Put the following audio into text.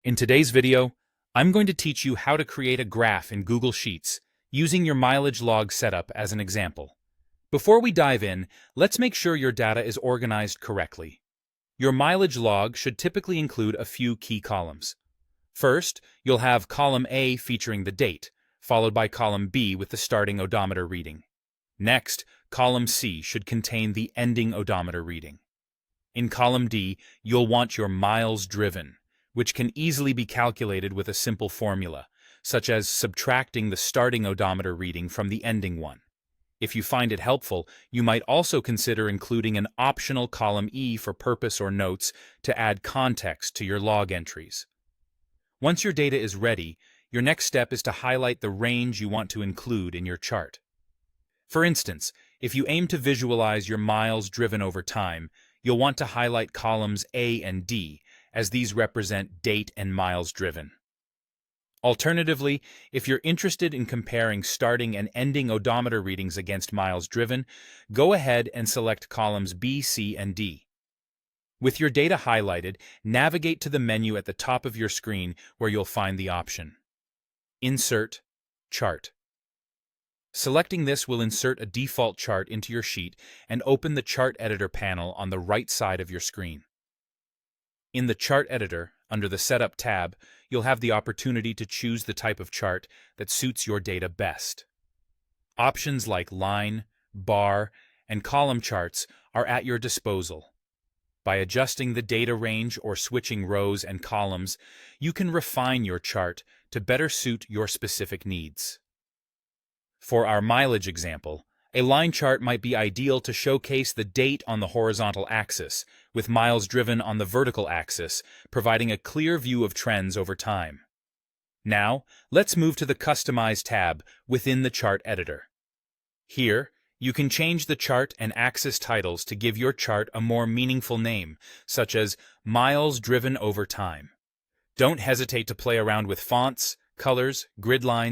In today's video, I'm going to teach you how to create a graph in Google Sheets using your mileage log setup as an example. Before we dive in, let's make sure your data is organized correctly. Your mileage log should typically include a few key columns. First, you'll have column A featuring the date, followed by column B with the starting odometer reading. Next, column C should contain the ending odometer reading. In column D, you'll want your miles driven, which can easily be calculated with a simple formula, such as subtracting the starting odometer reading from the ending one. If you find it helpful, you might also consider including an optional column E for purpose or notes to add context to your log entries. Once your data is ready, your next step is to highlight the range you want to include in your chart. For instance, if you aim to visualize your miles driven over time, you'll want to highlight columns A and D, as these represent date and miles driven. Alternatively, if you're interested in comparing starting and ending odometer readings against miles driven, go ahead and select columns B, C, and D. With your data highlighted, navigate to the menu at the top of your screen where you'll find the option Insert Chart. Selecting this will insert a default chart into your sheet and open the Chart Editor panel on the right side of your screen. In the Chart Editor, under the Setup tab, you'll have the opportunity to choose the type of chart that suits your data best. Options like line, bar, and column charts are at your disposal. By adjusting the data range or switching rows and columns, you can refine your chart to better suit your specific needs. For our mileage example, a line chart might be ideal to showcase the date on the horizontal axis, with miles driven on the vertical axis, providing a clear view of trends over time. Now, let's move to the Customize tab within the Chart Editor. Here, you can change the chart and axis titles to give your chart a more meaningful name, such as Miles Driven Over Time. Don't hesitate to play around with fonts, colors, grid lines,